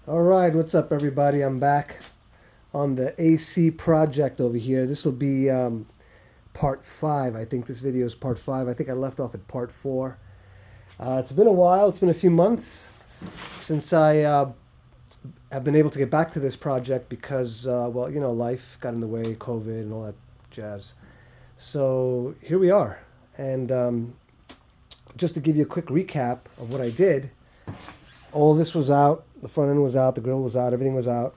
All right, what's up, everybody? I'm back on the AC project over here. This will be part five. I think this video is part five. I think I left off at part four. It's been a while. It's been a few months since I have been able to get back to this project because, well, life got in the way, COVID and all that jazz. So here we are. And just to give you a quick recap of what I did, all this was out. The front end was out. The grill was out. Everything was out.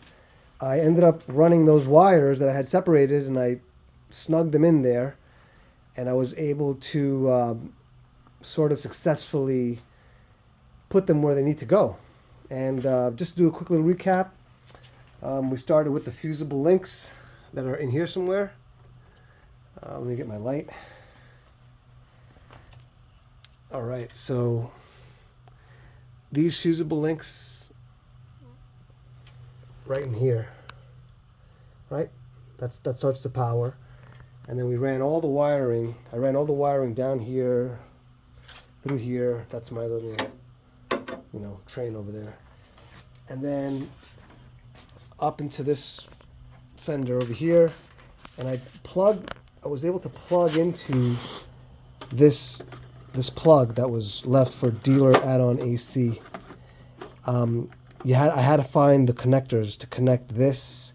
I ended up running those wires that I had separated, and I snugged them in there, and I was able to sort of successfully put them where they need to go. And just to do a quick little recap, we started with the fusible links that are in here somewhere. Let me get my light. All right, so these fusible links right in here, right? That starts the power. And then we ran all the wiring. I ran all the wiring down here, through here. That's my little, train over there. And then up into this fender over here. And I was able to plug into this plug that was left for dealer add-on AC. I had to find the connectors to connect this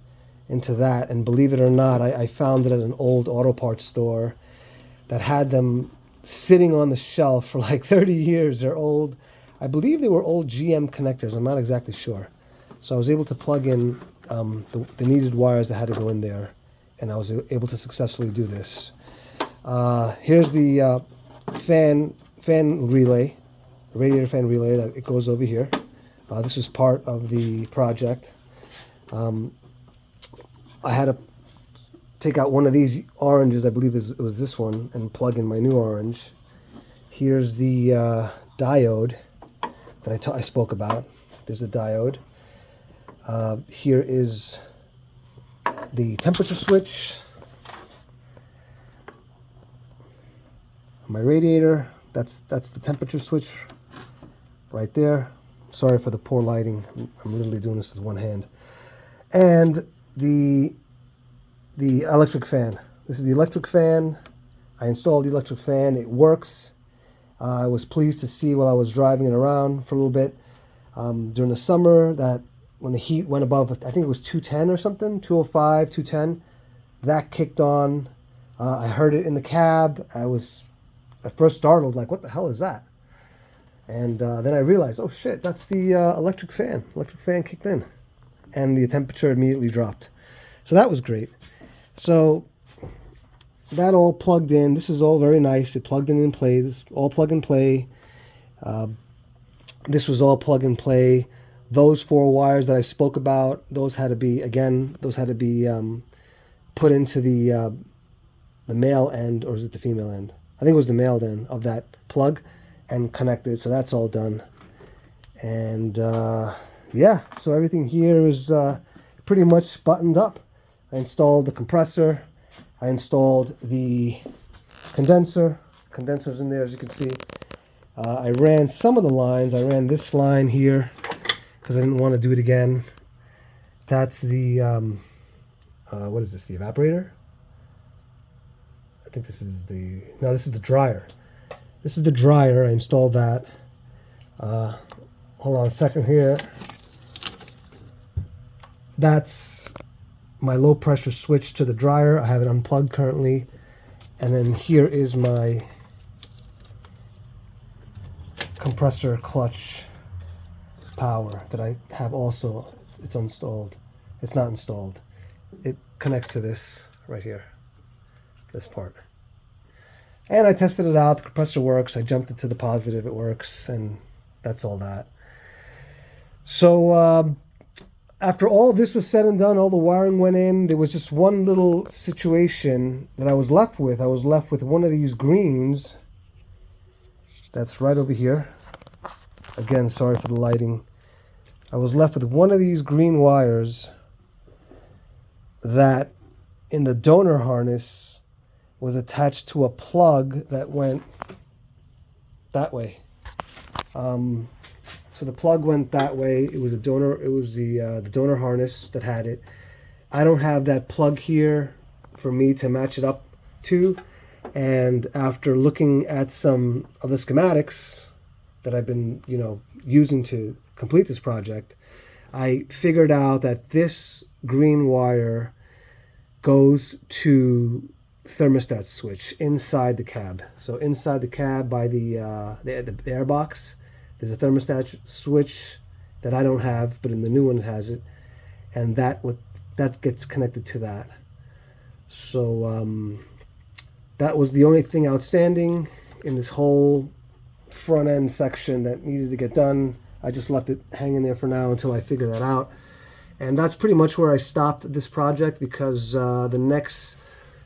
into that, and believe it or not, I found it at an old auto parts store that had them sitting on the shelf for like 30 years. They're old. I believe they were old GM connectors. I'm not exactly sure. So I was able to plug in the needed wires that had to go in there, and I was able to successfully do this. Here's the fan relay, radiator fan relay that it goes over here. This was part of the project. I had to take out one of these oranges, I believe it was this one, and plug in my new orange. Here's the diode that I spoke about. There's the diode. Here is the temperature switch. My radiator, that's the temperature switch right there. Sorry for the poor lighting. I'm literally doing this with one hand. And the electric fan. This is the electric fan. I installed the electric fan. It works. I was pleased to see while I was driving it around for a little bit during the summer that when the heat went above, I think it was 210 or something, 205, 210, that kicked on. I heard it in the cab. I was at first startled, like, what the hell is that? And then I realized, oh shit, that's the electric fan. Electric fan kicked in. And the temperature immediately dropped. So that was great. So that all plugged in. This is all very nice. It plugged in and played. This all plug and play. This was all plug and play. Those four wires that I spoke about, those had to be put into the male end, or is it the female end? I think it was the male end of that plug, and connected. So that's all done. And yeah, so everything here is pretty much buttoned up. I installed the compressor. I installed the condenser. Condenser's in there, as you can see. I ran some of the lines. I ran this line here because I didn't want to do it again. That's the, what is this, the evaporator? I think this is this is the dryer. This is the dryer. I installed that. Hold on a second here. That's my low pressure switch to the dryer. I have it unplugged currently. And then here is my compressor clutch power that I have also. It's installed. It's not installed. It connects to this right here, this part. And I tested it out. The compressor works. I jumped it to the positive. It works. And that's all that. So after all this was said and done, all the wiring went in. There was just one little situation that I was left with. I was left with one of these greens. That's right over here. Again, sorry for the lighting. I was left with one of these green wires that in the donor harness was attached to a plug that went that way. So the plug went that way. It was a donor. It was the donor harness that had it. I don't have that plug here for me to match it up to. And after looking at some of the schematics that I've been, using to complete this project, I figured out that this green wire goes to thermostat switch inside the cab. So inside the cab by the air box, there's a thermostat switch that I don't have, but in the new one it has it, and that gets connected to that. So that was the only thing outstanding in this whole front end section that needed to get done. I just left it hanging there for now until I figure that out. And that's pretty much where I stopped this project, because the next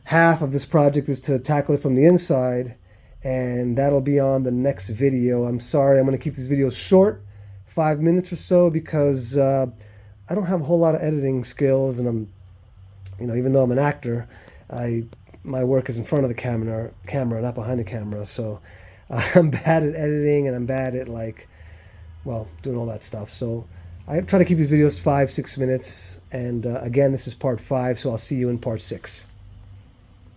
half of this project is to tackle it from the inside, and that'll be on the next video. I'm sorry, I'm going to keep these videos short, 5 minutes or so, because I don't have a whole lot of editing skills, and I'm, even though I'm an actor, my work is in front of the camera, not behind the camera. So I'm bad at editing, and I'm bad at doing all that stuff. So I try to keep these videos 5-6 minutes. And again, this is part 5, so I'll see you in part 6.